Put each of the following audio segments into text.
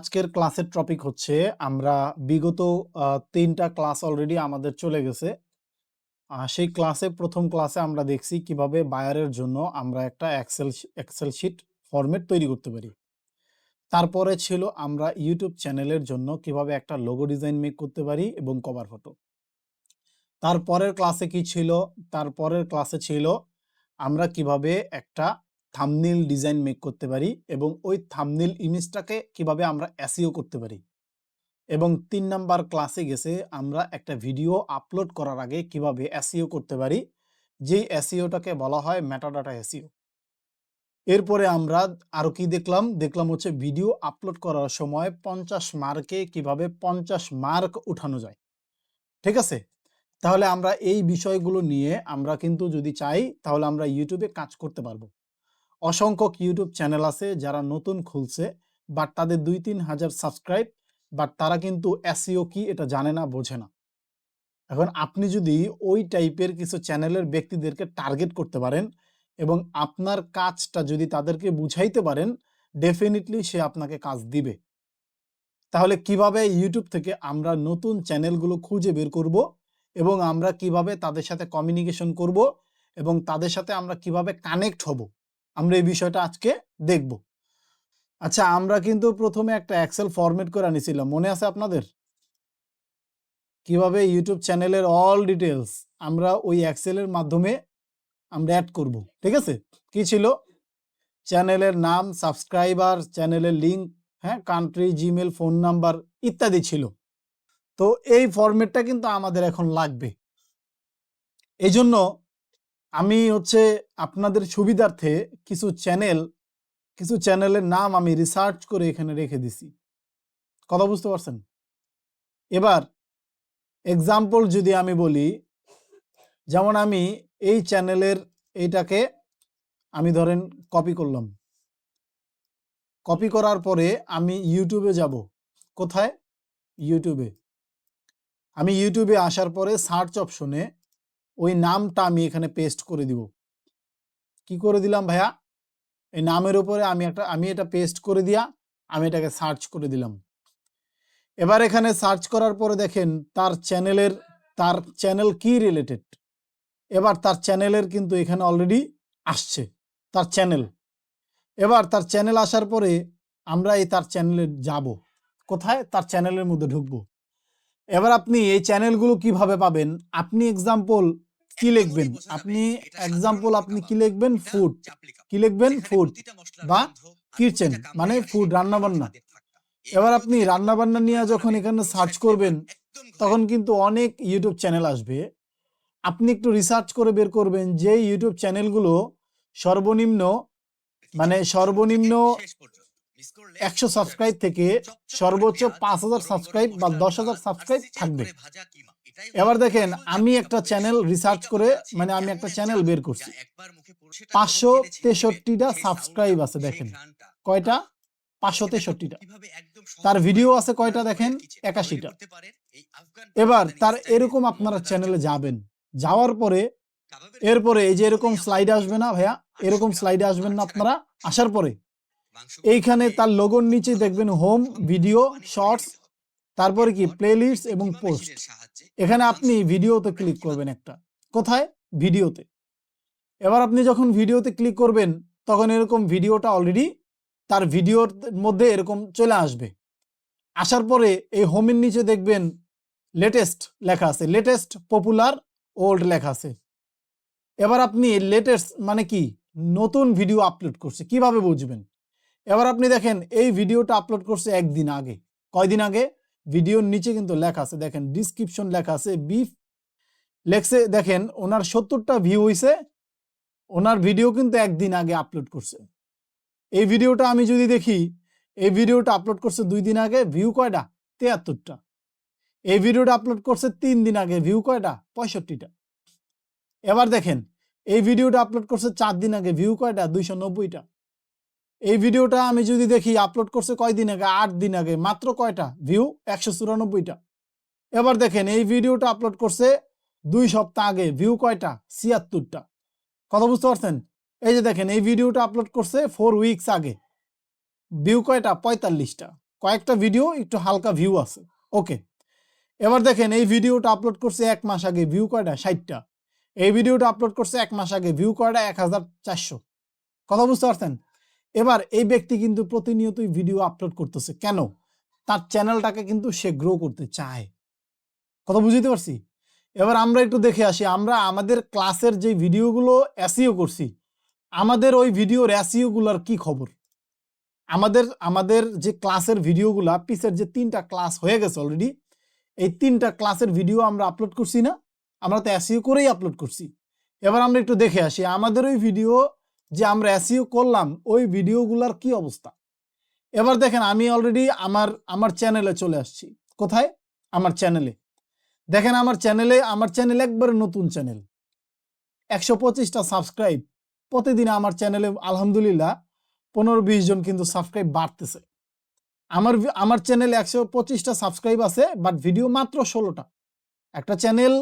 আজকের ক্লাসের টপিক হচ্ছে আমরা বিগত ৩টা ক্লাস অলরেডি আমাদের চলে গেছে। সেই প্রথম ক্লাসে আমরা দেখছি কিভাবে বায়ারের জন্য আমরা একটা এক্সেল শিট ফরম্যাট তৈরি করতে পারি। তারপরে ছিল আমরা ইউটিউব চ্যানেলের জন্য কিভাবে একটা লোগো ডিজাইন মেক করতে পারি এবং কভার ফটো। তারপরের ক্লাসে কি ছিল? তারপরের ক্লাসে ছিল আমরা কিভাবে একটা থাম্বনেইল ডিজাইন মেক করতে পারি এবং ওই থাম্বনেইল ইমেজটাকে কিভাবে আমরা এসইও করতে পারি। এবং ৩ নাম্বার ক্লাসে গেছে আমরা একটা ভিডিও আপলোড করার আগে কিভাবে এসইও করতে পারি, যেই এসইওটাকে বলা হয় মেটাডাটা এসইও। এরপরে আমরা আরো কি দেখলাম হচ্ছে ভিডিও আপলোড করার সময় 50 মার্কে কিভাবে 50 মার্ক উঠানো যায়। ঠিক আছে? তাহলে আমরা এই বিষয়গুলো নিয়ে আমরা কিন্তু যদি চাই তাহলে আমরা ইউটিউবে কাজ করতে পারবো। অসংখ্য ইউটিউব চ্যানেল আছে যারা নতুন খুলছে, বাট তাদের ২-৩ হাজার সাবস্ক্রাইব, বাট তারা কিন্তু এসইও কি এটা জানে না, বোঝে না। এখন আপনি যদি ওই টাইপের কিছু চ্যানেলের ব্যক্তিদেরকে টার্গেট করতে পারেন এবং আপনার কাজটা যদি তাদেরকে বুঝাইতে পারেন, ডেফিনিটলি সে আপনাকে কাজ দিবে। তাহলে কিভাবে ইউটিউব থেকে আমরা নতুন চ্যানেলগুলো খুঁজে বের করব এবং আমরা কিভাবে তাদের সাথে কমিউনিকেশন করব এবং তাদের সাথে আমরা কিভাবে কানেক্ট হব, আমরা এই বিষয়টা আজকে দেখব। আচ্ছা, আমরা কিন্তু প্রথমে একটা এক্সেল ফরম্যাট করে আনিছিলাম, মনে আছে আপনাদের? কিভাবে ইউটিউব চ্যানেলের অল ডিটেলস আমরা ওই এক্সেলের মাধ্যমে আমরা অ্যাড করব। ঠিক আছে? কি ছিল? চ্যানেলের নাম, সাবস্ক্রাইবার, চ্যানেলের লিঙ্ক, হ্যাঁ, কান্ট্রি, জিমেল, ফোন নাম্বার ইত্যাদি ছিল। তো এই ফরম্যাটটা কিন্তু আমাদের এখন লাগবে। এজন্য আমি হচ্ছে আপনাদের সুবিধার্থে কিছু চ্যানেলের নাম আমি রিসার্চ করে এখানে রেখে দিছি। কথা বুঝতে পারছেন? এবার এক্সাম্পল যদি আমি বলি, যেমন আমি এই চ্যানেলের এইটাকে আমি ধরেন কপি করলাম। কপি করার পরে আমি ইউটিউবে যাব। কোথায়? ইউটিউবে। আমি ইউটিউবে আসার পরে সার্চ অপশনে ওই নামটা আমি এখানে পেস্ট করে দিব। কি করে দিলাম ভাইয়া? এই নামের উপরে আমি এটা পেস্ট করে দিয়া আমি এটাকে সার্চ করে দিলাম। এবার এখানে সার্চ করার পরে দেখেন তার চ্যানেল কি রিলেটেড। এবার তার চ্যানেলের কিন্তু এখানে অলরেডি আসছে তার চ্যানেল। এবার তার চ্যানেল আসার পরে আমরা তার চ্যানেলে যাব। কোথায়? তার চ্যানেলের মধ্যে ঢুকবো। এবার আপনি এই চ্যানেলগুলো কিভাবে পাবেন? আপনি এক্সাম্পল কি লিখবেন? আপনি কি লিখবেন? ফুড। কি লিখবেন? ফুড বা কিচেন মানে ফুড, রান্নাবান্না। এবার আপনি রান্নাবান্না নিয়ে যখন এখানে সার্চ করবেন তখন কিন্তু অনেক ইউটিউব চ্যানেল আসবে। আপনি একটু রিসার্চ করে বের করবেন যে ইউটিউব চ্যানেলগুলো সর্বনিম্ন ১০০ সাবস্ক্রাইব থেকে সর্বোচ্চ ৫,০০০ সাবস্ক্রাইব বা ১০,০০০ সাবস্ক্রাইব থাকবে। এবার দেখেন আমি একটা চ্যানেল রিসার্চ করে আমি একটা চ্যানেল বের করছি। ৫৬৩টা সাবস্ক্রাইব আছে। দেখেন কয়টা? ৫৬৩টা। তার ভিডিও আছে কয়টা? দেখেন ৮১টা। এবার তার এরকম আপনারা চ্যানেলে যাবেন, যাওয়ার পরে এরপরে এই যে এরকম স্লাইড আসবে না ভাইয়া? এরকম স্লাইডে আসবেন না আপনারা? আসার পরে এইখানে তার লোগোর নিচে দেখবেন হোম, ভিডিও, শর্টস, তারপরে কি প্লেলিস্ট এবং পোস্ট। এখানে আপনি ভিডিওতে ক্লিক করবেন একটা। কোথায়? ভিডিওতে। এবার আপনি যখন ভিডিওতে ক্লিক করবেন তখন এরকম ভিডিওটা অলরেডি তার ভিডিওর মধ্যে এরকম চলে আসবে। আসার পরে এই হোমের নিচে দেখবেন লেটেস্ট লেখা আছে, লেটেস্ট, পপুলার, ওল্ড লেখা আছে। এবার আপনি লেটেস্ট মানে কি? নতুন ভিডিও আপলোড করছে, কিভাবে বুঝবেন? এবার আপনি দেখেন এই ভিডিওটা আপলোড করছে একদিন আগে। কয়দিন আগে? ভিডিওর নিচে কিন্তু লেখা আছে, দেখেন ডিসক্রিপশন লেখা আছে, বিফ লেখছে। দেখেন ওনার ৭০টা ভিউ হইছে, ওনার ভিডিও কিন্তু একদিন আগে আপলোড করছে। এই ভিডিওটা আমি যদি দেখি, এই ভিডিওটা আপলোড করছে ২ দিন আগে, ভিউ কয়টা? ৭৩টা। এই ভিডিওটা আপলোড করছে ৩ দিন আগে, ভিউ কয়টা? ৬৫টা। এবার দেখেন এই ভিডিওটা আপলোড করছে ৪ দিন আগে, ভিউ কয়টা? ২৯০টা। এই ভিডিওটা আমি যদি দেখি আপলোড করছে কয়দিন আগে? ৮ দিন আগে, মাত্র কয়টা? ভিউ ১৯৪টা। এবার দেখেন এই ভিডিওটা আপলোড করছে ২ সপ্তাহ আগে, ভিউ কয়টা? ৭৬টা। কথা বুঝতে পারছেন? এই যে দেখেন এই ভিডিওটা আপলোড করছে 4 উইকস আগে, ভিউ কয়টা? ৪৫টা। কয়েকটা ভিডিও একটু হালকা ভিউ আছে, ওকে। এবার দেখেন এই ভিডিওটা আপলোড করছে 1 মাস আগে, ভিউ কয়টা? 60টা। এই ভিডিওটা আপলোড করছে 1 মাস আগে, ভিউ কয়টা? 1400। কথা বুঝতে পারছেন? এবার এই ব্যক্তি কিন্তু প্রতিনিয়তই ভিডিও আপলোড করতেছে, কেন? তার চ্যানেলটাকে কিন্তু সে গ্রো করতে চায়। কথা বুঝতে পারছি? এবার আমরা একটু দেখে আসি, আমরা আমাদের ক্লাসের যে ভিডিওগুলো এসইও করছি, আমাদের ওই ভিডিওর এসইও গুলার কি খবর? আমাদের যে ক্লাসের ভিডিওগুলা পিছের যে 3টা ক্লাস হয়ে গেছে অলরেডি, এই 3টা ক্লাসের ভিডিও আমরা আপলোড করছি না? আমরা তো এসইও করেই আপলোড করছি। এবার আমরা একটু দেখে আসি আমাদের ওই ভিডিও যে আমরা এসইও করলাম, ওই ভিডিওগুলার কি অবস্থা। এবার দেখেন আমি অলরেডি আমার চ্যানেলে চলে আসছি। কোথায়? আমার চ্যানেলে। দেখেন আমার চ্যানেল একবারে নতুন চ্যানেল, 125টা সাবস্ক্রাইব। প্রতিদিন আমার চ্যানেলে আলহামদুলিল্লাহ 15-20 জন কিন্তু সাবস্ক্রাইব বাড়তেছে। আমার চ্যানেলে 125টা সাবস্ক্রাইব আছে, বাট ভিডিও মাত্র 16টা। একটা চ্যানেল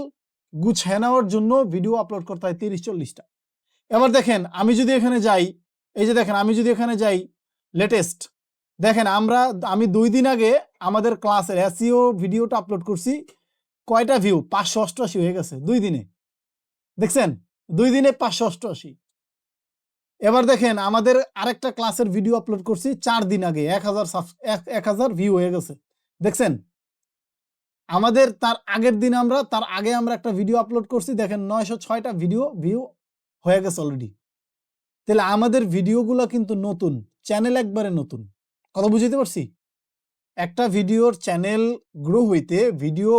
গুছিয়ে নেওয়ার জন্য ভিডিও আপলোড করতে হয় 30-40টা। এবার দেখেন আমি যদি এখানে যাই, এই যে দেখেন আমি যদি এখানে যাই লেটেস্ট, দেখেন আমি 2 দিন আগে আমাদের ক্লাসের এসইও ভিডিওটা আপলোড করছি, কয়টা ভিউ? 588 হয়ে গেছে 2 দিনে। দেখছেন? 2 দিনে 588। এবার দেখেন আমাদের আরেকটা ক্লাসের ভিডিও আপলোড করছি 4 দিন আগে, 1000 ভিউ হয়ে গেছে। দেখছেন? আমাদের তার আগে আমরা একটা ভিডিও আপলোড করছি, দেখেন 906টা ভিউ হয়ে গেছে অলরেডি। তাহলে আমাদের ভিডিওগুলো কিন্তু নতুন, চ্যানেল একবারে নতুন। কথা বুঝতে পারছি? একটা ভিডিওর চ্যানেল গ্রো হইতে, ভিডিও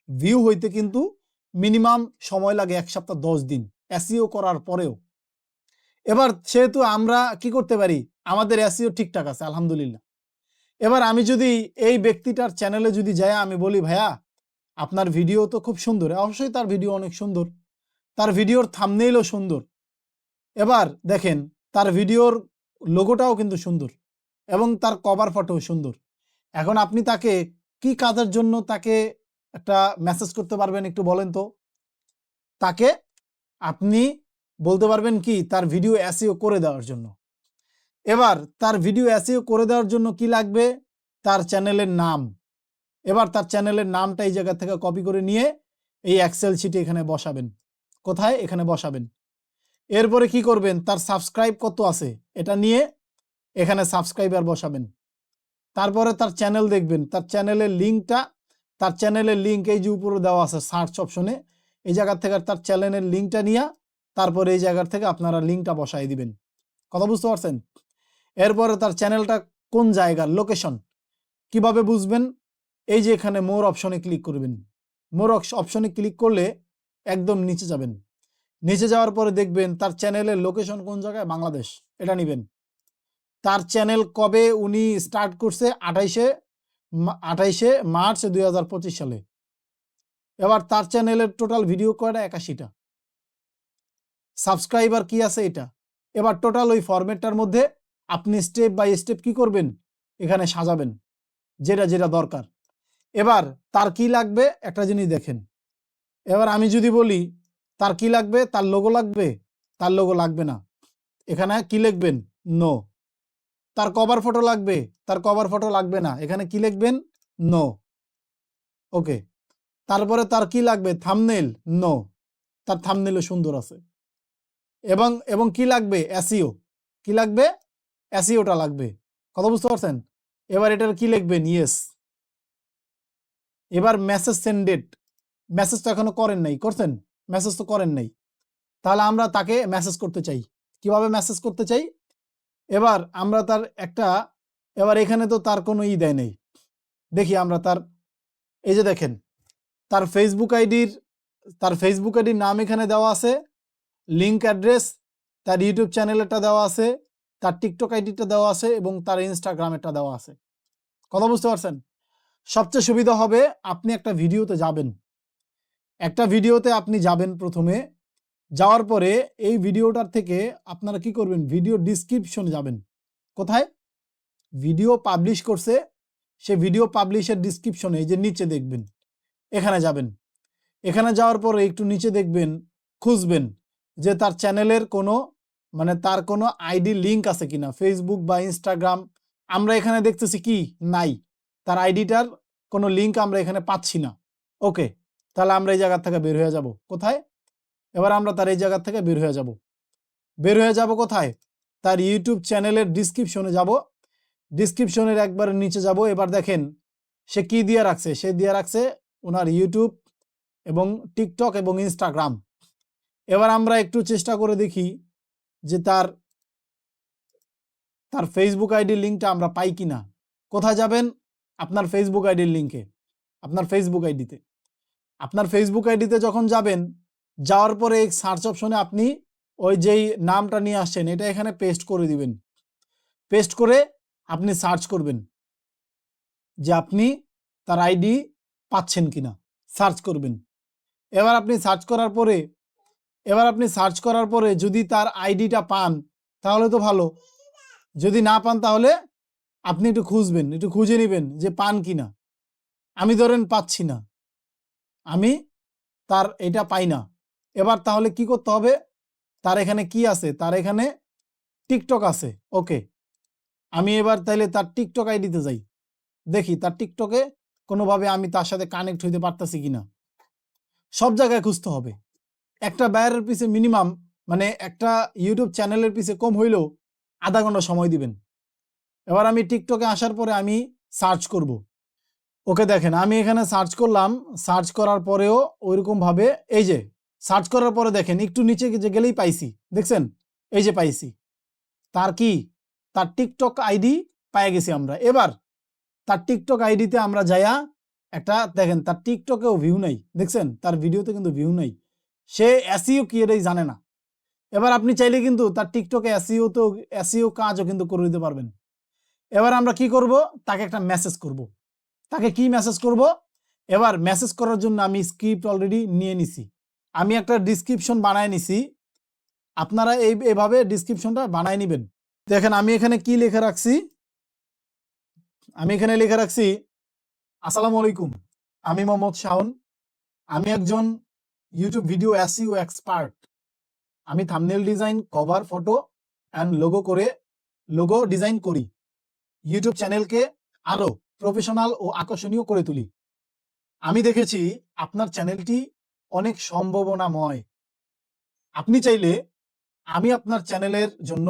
ভিউ হইতে কিন্তু মিনিমাম সময় লাগে 1 সপ্তাহ 10 দিন এসইও করার পরেও। এবার সেহেতু আমরা কি করতে পারি, আমাদের এসইও ঠিকঠাক আছে আলহামদুলিল্লাহ। এবার আমি যদি এই ব্যক্তিটার চ্যানেলে যদি যাই, আমি বলি ভাইয়া আপনার ভিডিও তো খুব সুন্দর, অবশ্যই তার ভিডিও অনেক সুন্দর, তার ভিডিওর থাম্বনেইলও সুন্দর। এবার দেখেন তার ভিডিওর লোগোটাও কিন্তু সুন্দর এবং তার কভার ফটোও সুন্দর। এখন আপনি তাকে কি কাজের জন্য তাকে একটা মেসেজ করতে পারবেন একটু বলেন তো? তাকে আপনি বলতে পারবেন কি তার ভিডিও এসইও করে দেওয়ার জন্য। এবার তার ভিডিও এসইও করে দেওয়ার জন্য কি লাগবে? তার চ্যানেলের নাম। এবার তার চ্যানেলের নামটা এই জায়গা থেকে কপি করে নিয়ে এই এক্সেল শিটে এখানে বসাবেন। কোথায়? এখানে বসাবেন। এরপরে কি করবেন? তার সাবস্ক্রাইব কত আছে এটা নিয়ে এখানে সাবস্ক্রাইবার বসাবেন। তারপরে তার চ্যানেল দেখবেন, তার চ্যানেলের লিঙ্ক এই যে উপরে দেওয়া আছে সার্চ অপশনে, এই জায়গা থেকে তার চ্যানেলের লিঙ্কটা নিয়ে তারপরে এই জায়গা থেকে আপনারা লিঙ্কটা বসাই দিবেন। কথা বুঝতে পারছেন? এরপরে তার চ্যানেলটা কোন জায়গার লোকেশন কিভাবে বুঝবেন? এই যে এখানে মোর অপশনে ক্লিক করবেন। মোর অপশনে ক্লিক করলে একদম নিচে যাবেন। নিচে যাওয়ার পরে দেখবেন তার চ্যানেলের লোকেশন কোন জায়গায়, বাংলাদেশ, এটা নেবেন। তার চ্যানেল কবে উনি স্টার্ট করছে? 28শে মার্চ 2025 সালে। এবার তার চ্যানেলের টোটাল ভিডিও কয়টা? 81টা। সাবস্ক্রাইবার কি আছে? এটা। এবার টোটাল ওই ফরম্যাটটার মধ্যে আপনি স্টেপ বাই স্টেপ কি করবেন? এখানে সাজাবেন যেটা যেটা দরকার। এবার তার কি লাগবে একটা জিনিস দেখেন। এবার আমি যদি বলি তার কি লাগবে, তার লোগো লাগবে, তার লোগো লাগবে না। এখানে কি লিখবেন? নো। তার কভার ফটো লাগবে, তার কভার ফটো লাগবে না। এখানে কি লিখবেন? নো। ওকে। তারপরে তার কি লাগবে? থাম্বনেইল। নো। তার থাম্বনেইলও সুন্দর আছে। এবং কি লাগবে? এসইও। কি লাগবে? এসইওটা লাগবে। কথা বুঝতে পারছেন? এবার এটার কি লিখবেন? ইয়েস। এবার মেসেজ সেন্ডেড। মেসেজ তো এখনো করেন নাই, করছেন? মেসেজ তো করেন নাই। তাহলে আমরা তাকে মেসেজ করতে চাই। কিভাবে মেসেজ করতে চাই? এবার আমরা এবার এখানে তো তার কোনো দেয় নেই। দেখি আমরা এই যে দেখেন তার ফেসবুক আইডির নাম এখানে দেওয়া আছে, লিঙ্ক অ্যাড্রেস, তার ইউটিউব চ্যানেলেরটা দেওয়া আছে, তার টিকটক আইডিটা দেওয়া আছে এবং তার ইনস্টাগ্রামেরটা দেওয়া আছে। কথা বুঝতে পারছেন? সবচেয়ে সুবিধা হবে আপনি একটা ভিডিওতে যাবেন প্রথমে। যাওয়ার পরে এই ভিডিওটার থেকে আপনারা কি করবেন? ভিডিও ডিসক্রিপশনে যাবেন। কোথায়? ভিডিও পাবলিশ করছে, সে ভিডিও পাবলিশের ডিসক্রিপশনে এই যে নিচে দেখবেন, এখানে যাবেন। এখানে যাওয়ার পরে একটু নিচে দেখবেন, খুঁজবেন যে তার চ্যানেলের তার কোনো আইডি লিঙ্ক আছে কিনা, ফেসবুক বা ইনস্টাগ্রাম আমরা এখানে দেখতেছি কি নাই, তার আইডিটার কোনো লিঙ্ক আমরা এখানে পাচ্ছি না। ওকে, তাহলে আমরা এই জায়গা থেকে বের হয়ে যাব কোথায়? এবার আমরা তার এই জায়গা থেকে বের হয়ে যাব। বের হয়ে যাব কোথায়? তার ইউটিউব চ্যানেলের ডিসক্রিপশনে যাব। ডিসক্রিপশনের একবারে নিচে যাব। এবার দেখেন সে কি দিয়ে রাখছে, সে দিয়ে রাখছে ওনার ইউটিউব এবং টিকটক এবং ইনস্টাগ্রাম। এবার আমরা একটু চেষ্টা করে দেখি যে তার ফেসবুক আইডির লিঙ্কটা আমরা পাই কিনা। কোথায় যাবেন? আপনার ফেসবুক আইডির লিঙ্কে, আপনার ফেসবুক আইডিতে। আপনার ফেসবুক আইডিতে যখন যাবেন, যাওয়ার পরে এই সার্চ অপশনে আপনি ওই যেই নামটা নিয়ে আসছেন এটা এখানে পেস্ট করে দিবেন। পেস্ট করে আপনি সার্চ করবেন যে আপনি তার আইডি পাচ্ছেন কিনা, সার্চ করবেন। এবার আপনি সার্চ করার পরে যদি তার আইডিটা পান তাহলে তো ভালো, যদি না পান তাহলে আপনি একটু খুঁজবেন, একটু খুঁজে নেবেন যে পান কিনা। আমি ধরেন পাচ্ছি না, আমি তার এটা পাই না। এবার তাহলে কি করতে হবে? তার এখানে কি আছে? তার এখানে টিকটক আছে। ওকে, আমি এবার তাহলে তার টিকটক আইডিতে যাই, দেখি তার টিকটকে কোনোভাবে আমি তার সাথে কানেক্ট হইতে পারতাছি কিনা। সব জায়গায় খুঁজতে হবে। একটা বায়ারের পিছে মিনিমাম মানে একটা ইউটিউব চ্যানেলের পিছে কম হইলেও আধা ঘন্টা সময় দিবেন। এবার আমি টিকটকে আসার পরে আমি সার্চ করব। ওকে, দেখেন আমি এখানে সার্চ করলাম। সার্চ করার পরেও ওইরকমভাবে এই যে সার্চ করার পরে দেখেন একটু নিচে যে গেলেই পাইছি, দেখছেন? এই যে পাইছি তার কি, তার টিকটক আইডি পাই গেছি আমরা। এবার তার টিকটক আইডিতে আমরা যাইয়া একটা দেখেন তার টিকটকেও ভিউ নাই, দেখছেন? তার ভিডিওতে কিন্তু ভিউ নাই। সে এসইও কি এটাই জানে না। এবার আপনি চাইলে কিন্তু তার টিকটকে এসইও কাজও কিন্তু করে দিতে পারবেন। এবার আমরা কি করব? তাকে একটা মেসেজ করব। তাকে কি মেসেজ করব? এবার মেসেজ করার জন্য আমি স্ক্রিপ্ট অলরেডি নিয়ে নিছি, আমি একটা ডিসক্রিপশন বানায় নিছি। আপনারা এইভাবে ডিসক্রিপশনটা বানায় নেবেন। দেখেন আমি এখানে কি লিখে রাখছি, আমি এখানে লিখে রাখছি আসসালামু আলাইকুম, আমি মোহাম্মদ শাওন, আমি একজন ইউটিউব ভিডিও এসইও এক্সপার্ট। আমি thumbnail design, cover photo and logo design করি। ইউটিউব চ্যানেলকে আরো প্রফেশনাল ও আকর্ষণীয় করে তুলি। আমি দেখেছি আপনার চ্যানেলটি অনেক সম্ভাবনাময়। আপনি চাইলে আমি আপনার চ্যানেলের জন্য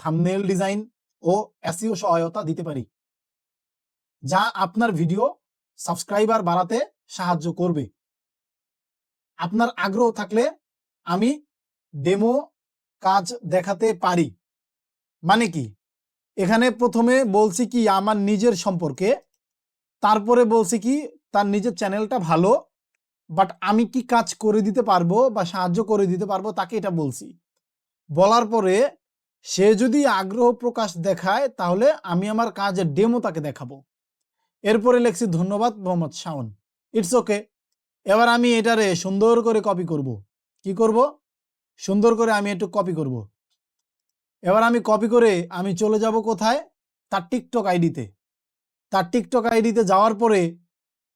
থাম্বনেল ডিজাইন ও এসইও সহায়তা দিতে পারি, যা আপনার ভিডিও সাবস্ক্রাইবার বাড়াতে সাহায্য করবে। আপনার আগ্রহ থাকলে আমি ডেমো কাজ দেখাতে পারি। মানে কি, এখানে প্রথমে বলছি কি আমার নিজের সম্পর্কে, তারপরে বলছি কি তার নিজের চ্যানেলটা ভালো, বাট আমি কি কাজ করে দিতে পারবো বা সাহায্য করে দিতে পারবো তাকে, এটা বলছি। বলার পরে সে যদি আগ্রহ প্রকাশ দেখায় তাহলে আমি আমার কাজের ডেমো তাকে দেখাবো। এরপরে লিখছি ধন্যবাদ মোহাম্মদ শাওন, ইটস ওকে। এবার আমি এটারে সুন্দর করে কপি করব। কি করব? সুন্দর করে আমি একটু কপি করব। এবার আমি কপি করে আমি চলে যাব কোথায়? তার টিকটক আইডিতে। তার টিকটক আইডিতে যাওয়ার পরে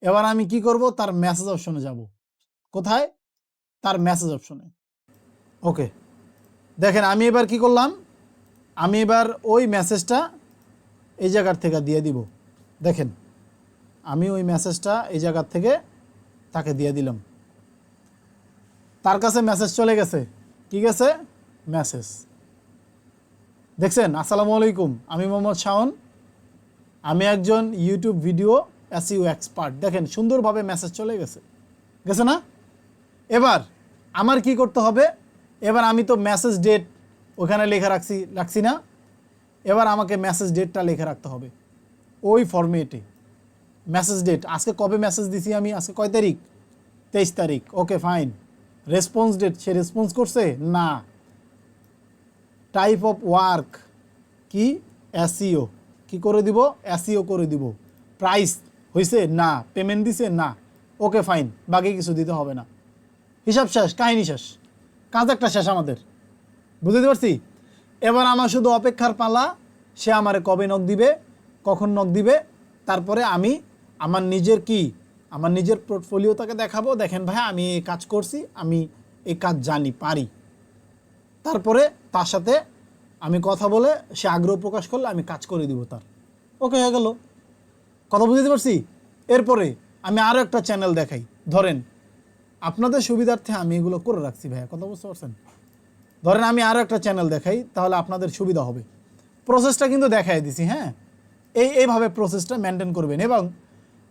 এবার আমি কি করব? তার মেসেজ অপশনে যাব। কোথায়? তার মেসেজ অপশনে। ওকে, দেখেন আমি এবার কি করলাম, আমি এবার ওই মেসেজটা এই জায়গার থেকে দিয়ে দিব। দেখেন আমি ওই মেসেজটা এই জায়গার থেকে তাকে দিয়ে দিলাম। তার কাছে মেসেজ চলে গেছে। কি গেছে? মেসেজ। দেখছেন? আসসালামু আলাইকুম, আমি মোহাম্মদ শাওন, আমি একজন ইউটিউব ভিডিও এসইও এক্সপার্ট। দেখেন সুন্দরভাবে মেসেজ চলে গেছে, গেছে না? এবার আমার কি করতে হবে? এবার আমি তো মেসেজ ডেট ওখানে রাখছি না? এবার আমাকে মেসেজ ডেটটা লিখে রাখতে হবে ওই ফরম্যাটে। মেসেজ ডেট, আজকে কবে মেসেজ দিছি আমি? আজকে কয় তারিখ? 23 তারিখ। Okay fine. রেসপন্স ডেট, সে রেসপন্স করছে না। টাইপ অফ ওয়ার্ক কি? এসইও। কি করে দিব? এসইও করে দিব। প্রাইস হয়েছে না, পেমেন্ট দিছে না। ওকে ফাইন, বাকি কিছু দিতে হবে না। হিসাব শেষ, কাহিনী শেষ, কাজ একটা শেষ আমাদের। বুঝতে পারছি? এবার আমার শুধু অপেক্ষার পালা, সে আমারে কবে নক দিবে, কখন নক দিবে। তারপরে আমি আমার নিজের পোর্টফোলিও তাকে দেখাবো। দেখেন ভাই আমি এই কাজ করছি, আমি এই কাজ জানি, পারি। তারপরে তার সাথে আমি কথা বলে সে আগ্রহ প্রকাশ করলে আমি কাজ করে দিব তার। ওকে হয়ে গেল। কথা বুঝতে পারছি? এরপরে আমি আরও একটা চ্যানেল দেখাই। ধরেন আপনাদের সুবিধার্থে আমি এগুলো করে রাখছি ভাইয়া, কথা বুঝতে পারছেন? ধরেন আমি আরও একটা চ্যানেল দেখাই, তাহলে আপনাদের সুবিধা হবে। প্রসেসটা কিন্তু দেখাই দিছি, হ্যাঁ? এইভাবে প্রসেসটা মেনটেন করবেন। এবং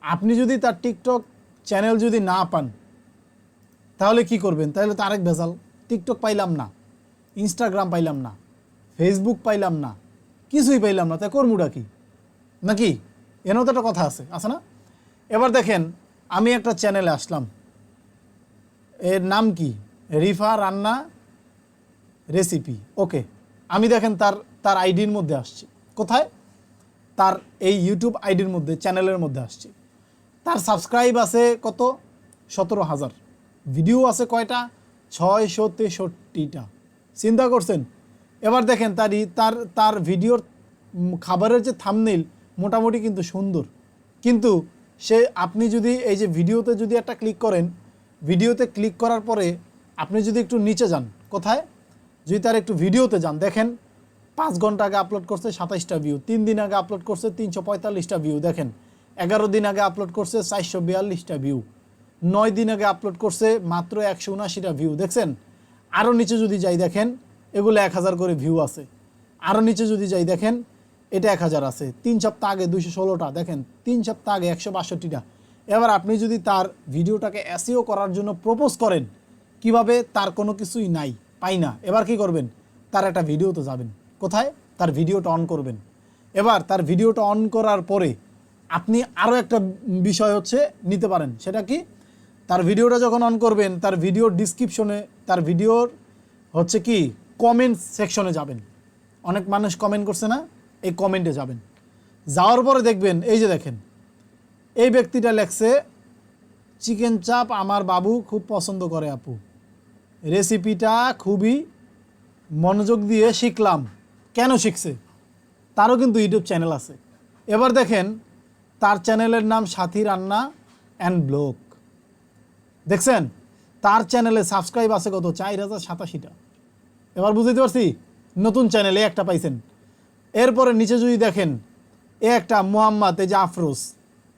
আপনি যদি তার টিকটক চ্যানেল যদি না পান, তাহলে কি করবেন? তাহলে তো আরেক ভেজাল। টিকটক পাইলাম না, ইনস্টাগ্রাম পাইলাম না, ফেসবুক পাইলাম না, কিছুই পাইলাম না, তাই করমুটা কি? নাকি এনও তো একটা কথা আছে না? এবার দেখেন আমি একটা চ্যানেলে আসলাম, এর নাম কি? রিফা রান্না রেসিপি। ওকে, আমি দেখেন তার আইডির মধ্যে আসছি। কোথায়? তার এই ইউটিউব আইডির মধ্যে, চ্যানেলের মধ্যে আসছি। তার সাবস্ক্রাইব আছে কত? 17,000। ভিডিও আছে কয়টা? 663টা। চিন্তা করছেন? এবার দেখেন তার ভিডিওর খাবারের যে থাম্বনেইল মোটামুটি কিন্তু সুন্দর, কিন্তু আপনি যদি এই যে ভিডিওতে যদি একটা ক্লিক করেন, ভিডিওতে ক্লিক করার পরে আপনি যদি একটু নিচে যান, কোথায়? যদি তার একটু ভিডিওতে যান, দেখেন 5 ঘন্টা আগে আপলোড করছে 27টা ভিউ, 3 দিন আগে আপলোড করছে 345টা ভিউ, দেখেন 11 দিন আগে আপলোড করছে 442টা ভিউ, 9 দিন আগে আপলোড করছে মাত্র 179টা ভিউ। দেখছেন? আরও নিচে যদি যাই দেখেন এগুলো 1000 করে ভিউ আছে। আরও নিচে যদি যাই দেখেন এটা 1000 আছে। 3 সপ্তাহ আগে 216টা, দেখেন 3 সপ্তাহ আগে 162টা। এবার আপনি যদি তার ভিডিওটাকে এসইও করার জন্য প্রপোজ করেন, কিভাবে? তার কোনো কিছুই নাই, পাই না। এবার কি করবেন? তার একটা ভিডিওতে যাবেন। কোথায়? তার ভিডিওটা অন করবেন। এবার তার ভিডিওটা অন করার পরে আপনি আরও একটা বিষয় হচ্ছে নিতে পারেন। সেটা কি? তার ভিডিওটা যখন অন করবেন, তার ভিডিওর ডিসক্রিপশনে, তার ভিডিওর হচ্ছে কি কমেন্ট সেকশনে যাবেন। অনেক মানুষ কমেন্ট করছে না? এই কমেন্টে যাবেন। যাওয়ার পরে দেখবেন, এই যে দেখেন এই ব্যক্তিটা লেখছে, চিকেন চাপ আমার বাবু খুব পছন্দ করে আপু, রেসিপিটা খুবই মনোযোগ দিয়ে শিখলাম। কেন শিখছে? তারও কিন্তু ইউটিউব চ্যানেল আছে। এবার দেখেন তার চ্যানেলের নাম সাথী রান্না অ্যান্ড ব্লগ। দেখছেন? তার চ্যানেলে সাবস্ক্রাইব আছে কত? 4087টা। এবার বুঝতে পারছি? নতুন চ্যানেলে একটা পাইছেন। এরপরে নিচে যদি দেখেন একটা মোহাম্মদ, এই যে আফরোজ,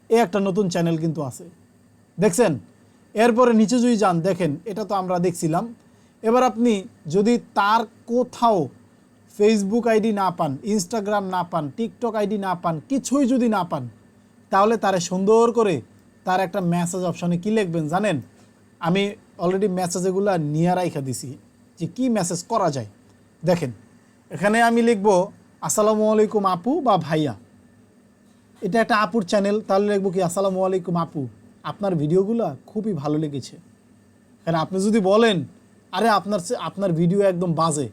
একটা নতুন চ্যানেল কিন্তু আছে। দেখছেন? এরপরে নিচে যদি যান দেখেন এটা তো আমরা দেখছিলাম। এবার আপনি যদি তার কোথাও ফেসবুক আইডি না পান, ইনস্টাগ্রাম না পান, টিকটক আইডি না পান, কিছুই যদি না পান, তাহলে তারে সুন্দর করে তার একটা মেসেজ অপশনে কি লিখবেন জানেন? আমি অলরেডি মেসেজগুলো নিয়ে রাইখা দিছি যে কি মেসেজ করা যায়। দেখেন এখানে আমি লিখব আসসালামু আলাইকুম আপু বা ভাইয়া। এটা একটা আপুর চ্যানেল, তাহলে লিখবো কি আসসালামু আলাইকুম আপু, আপনার ভিডিওগুলো খুবই ভালো লেগেছে। কারণ আপনি যদি বলেন আরে আপনার ভিডিও একদম বাজে,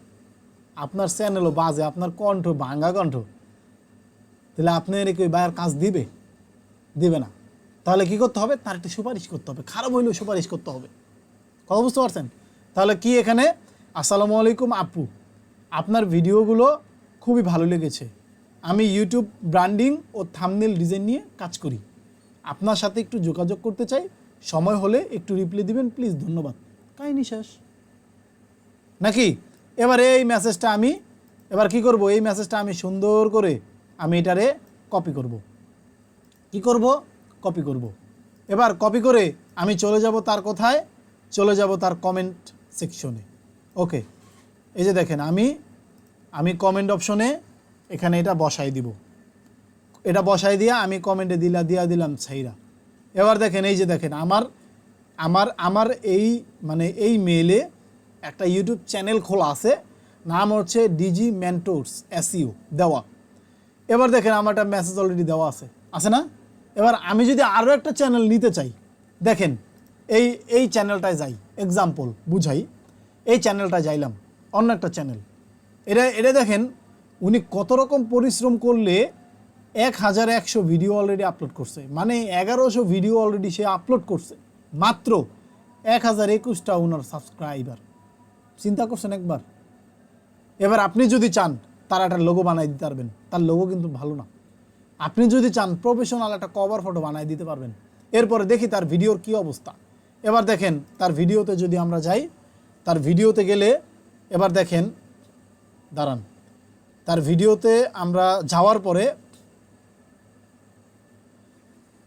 আপনার চ্যানেলও বাজে, আপনার কণ্ঠ ভাঙ্গা কণ্ঠ, তাহলে আপনি এর বাইরের কাজ দিবে না। তাহলে কি করতে হবে? তার একটু সুপারিশ করতে হবে, খারাপ হইলেও সুপারিশ করতে হবে। কথা বুঝতে পারছেন? তাহলে কি এখানে আসসালামু আলাইকুম আপু, আপনার ভিডিওগুলো খুবই ভালো লেগেছে, আমি ইউটিউব ব্র্যান্ডিং ও থাম্বনেল ডিজাইন নিয়ে কাজ করি, আপনার সাথে একটু যোগাযোগ করতে চাই, সময় হলে একটু রিপ্লাই দিবেন প্লিজ, ধন্যবাদ। কাহিনী শেষ নাকি? এবার এই মেসেজটা আমি কি করব? এই মেসেজটা আমি সুন্দর করে আমি এটারে কপি করব। কি করব? কপি করব। এবার কপি করে আমি চলে যাব তার কোথায়? চলে যাব তার কমেন্ট সেকশনে। ওকে, এই যে দেখেন আমি কমেন্ট অপশনে এখানে এটা বসাই দিব। এটা বসাই দিয়ে আমি কমেন্টে দিলাম ছাইরা। এবার দেখেন এই যে দেখেন আমার এই এই মেইলে একটা ইউটিউব চ্যানেল খোলা আছে, নাম হচ্ছে ডিজি মেন্টরস এসইও দেওয়া। এবার দেখেন আমার একটা মেসেজ অলরেডি দেওয়া আছে না? এবার আমি যদি আরও একটা চ্যানেল নিতে চাই, দেখেন এই চ্যানেলটায় যাই, এক্সাম্পল বুঝাই, এই চ্যানেলটায় যাইলাম, অন্য একটা চ্যানেল। এটা দেখেন উনি কত রকম পরিশ্রম করলে 1100 ভিডিও অলরেডি আপলোড করছে, 1100 ভিডিও অলরেডি সে আপলোড করছে, মাত্র 1021টা ওনার সাবস্ক্রাইবার। চিন্তা করছেন একবার? এবার আপনি যদি চান তার একটা লোগো বানাই দিতে পারবেন, তার লোগো কিন্তু ভালো না। আপনি যদি চান প্রফেশনাল একটা কভার ফটো বানাই দিতে পারবেন। এরপরে দেখি তার ভিডিওর কি অবস্থা। এবার দেখেন তার ভিডিওতে যদি আমরা যাই, তার ভিডিওতে গেলে এবার দেখেন দাঁড়ান, তার ভিডিওতে আমরা যাওয়ার পরে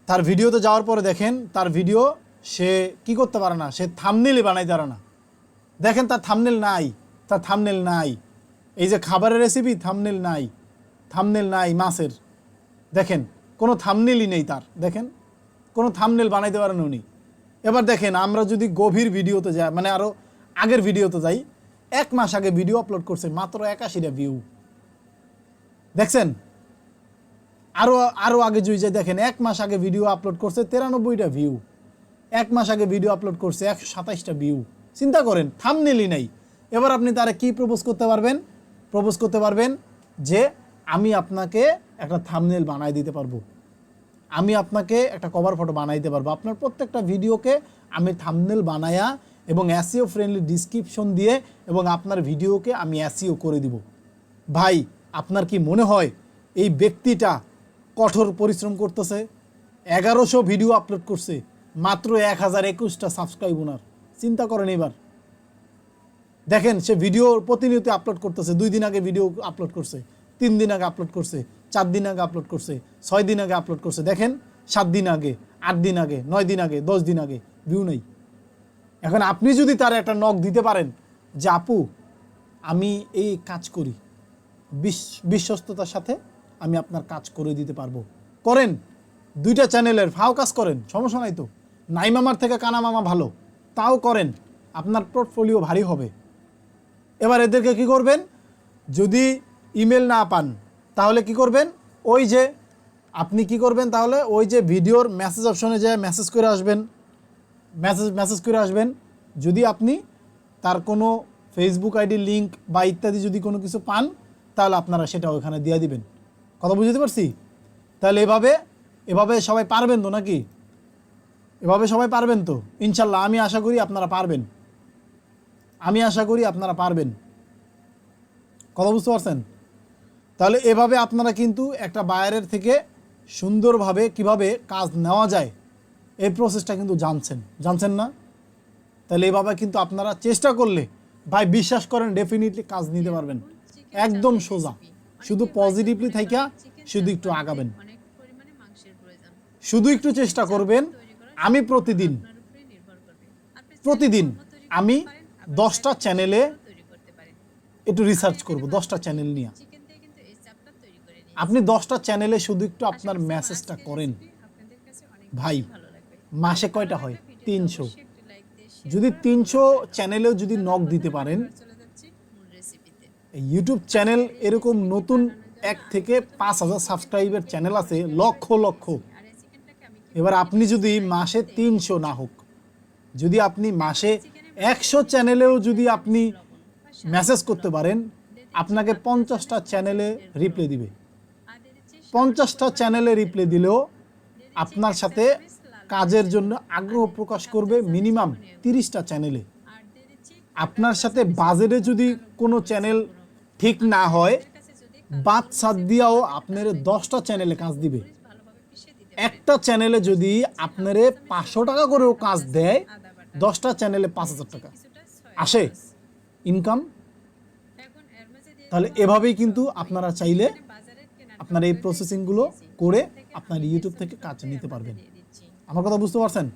তার ভিডিওতে যাওয়ার পরে দেখেন তার ভিডিও সে কি করতে পারে না, সে থাম্বনেলই বানাইতে পারে না। দেখেন তার থাম্বনেল নাই, তার থাম্বনেল নাই। এই যে খাবারের রেসিপি, থাম্বনেল নাই, থাম্বনেল নাই মাছের, দেখেন কোনো থাম্বনেলই নেই তার, দেখেন কোনো থাম্বনেল বানাইতে পারেন উনি। এবার দেখেন আমরা যদি গভীর ভিডিওতে যাই, মানে আরও আগের ভিডিওতে যাই, 1 মাস আগে ভিডিও আপলোড করছে, মাত্র 81টা ভিউ। দেখছেন আরও আগে যদি যাই, দেখেন 1 মাস আগে ভিডিও আপলোড করছে 93টা ভিউ, 1 মাস আগে ভিডিও আপলোড করছে 127টা ভিউ। চিন্তা করেন, থাম্বনেলই নাই। এবার আপনি তারা কি প্রপোজ করতে পারবেন? প্রপোজ করতে পারবেন যে আমি আপনাকে একটা থাম্বনেল বানাই দিতে পারবো, আমি আপনাকে একটা কভার ফটো বানাই দিতে পারবো, আপনার প্রত্যেকটা ভিডিওকে আমি থাম্বনেল বানায়া এবং এসইও ফ্রেন্ডলি ডিসক্রিপশন দিয়ে এবং আপনার ভিডিওকে আমি এসইও করে দিব। ভাই আপনার কি মনে হয় এই ব্যক্তিটা কঠোর পরিশ্রম করতেছে? 1100 ভিডিও আপলোড করছে, মাত্র 1021টা সাবস্ক্রাইব ওনার। চিন্তা করেন এবার। দেখেন সে ভিডিও প্রতিনিয়ত আপলোড করতেছে, 2 দিন আগে ভিডিও আপলোড করছে, 3 দিন আগে আপলোড করছে, 4 দিন আগে আপলোড করছে, 6 দিন আগে আপলোড করছে, দেখেন 7 দিন আগে, 8 দিন আগে, 9 দিন আগে, 10 দিন আগে, ভিউ নেই। এখন আপনি যদি তার একটা নক দিতে পারেন যে আপু আমি এই কাজ করি, বিশ্বস্ততার সাথে আমি আপনার কাজ করে দিতে পারবো, করেন। 2টা চ্যানেলের ফাও কাজ করেন, সমস্যা নাই তো। নাই মামার থেকে কানা মামা ভালো, তাও করেন, আপনার পোর্টফোলিও ভারী হবে। এবার এদেরকে কি করবেন? যদি ইমেল না পান তাহলে কি করবেন? ওই যে আপনি কি করবেন তাহলে, ওই যে ভিডিওর মেসেজ অপশনে যায় মেসেজ করে আসবেন, মেসেজ করে আসবেন। যদি আপনি তার কোনো ফেসবুক আইডি লিঙ্ক বা ইত্যাদি যদি কোনো কিছু পান, তাহলে আপনারা সেটা ওখানে দিয়ে দিবেন। কথা বুঝতে পারছি? তাহলে এভাবে সবাই পারবেন তো নাকি? এভাবে সবাই পারবেন তো ইনশাল্লাহ? আমি আশা করি আপনারা পারবেন, আমি আশা করি আপনারা পারবেন। কথা বুঝতে পারছেন? তাহলে এভাবে আপনারা কিন্তু একটা বায়ারের থেকে সুন্দরভাবে কিভাবে কাজ নেওয়া যায় এই প্রসেসটা কিন্তু জানছেন না? তাহলে এভাবে কিন্তু আপনারা চেষ্টা করলে ভাই বিশ্বাস করেন ডেফিনেটলি কাজ নিতে পারবেন, একদম সোজা। শুধু পজিটিভলি থাইকা শুধু একটু আগাবেন, শুধু একটু চেষ্টা করবেন। আমি প্রতিদিন আমি 10টা চ্যানেলে একটু রিসার্চ করব, 10টা চ্যানেল নিয়ে। আপনি 10টা চ্যানেলে শুধু একটু আপনার মেসেজটা করেন ভাই, মাসে কয়টা হয়? 300। যদি 300 চ্যানেলেও যদি নক দিতে পারেন, ইউটিউব চ্যানেল এরকম নতুন 1 থেকে 5000 সাবস্ক্রাইবের চ্যানেল আছে লক্ষ লক্ষ। এবার আপনি যদি মাসে 300 না হোক, যদি আপনি মাসে 100 চ্যানেলেও যদি আপনি মেসেজ করতে পারেন, আপনাকে 50টা চ্যানেলে রিপ্লাই দিবে। 50টা চ্যানেলে রিপ্লাই দিলেও আপনার সাথে কাজের জন্য আগ্রহ প্রকাশ করবে মিনিমাম 30টা চ্যানেলে। আপনার সাথে বাজেটে যদি কোনো চ্যানেল ঠিক না হয়, বাদ সাদ দিয়াও আপনার 10টা চ্যানেলে কাজ দিবে। একটা চ্যানেলে যদি আপনারে 500 টাকা করেও কাজ দেয়, 10টা চ্যানেলে 5000 টাকা আসে ইনকাম। তাহলে এভাবেই কিন্তু আপনারা চাইলে আপনারা এই প্রসেসিংগুলো করে আপনার ইউটিউব থেকে কাজ নিতে পারবেন। আমার কথা বুঝতে পারছেন?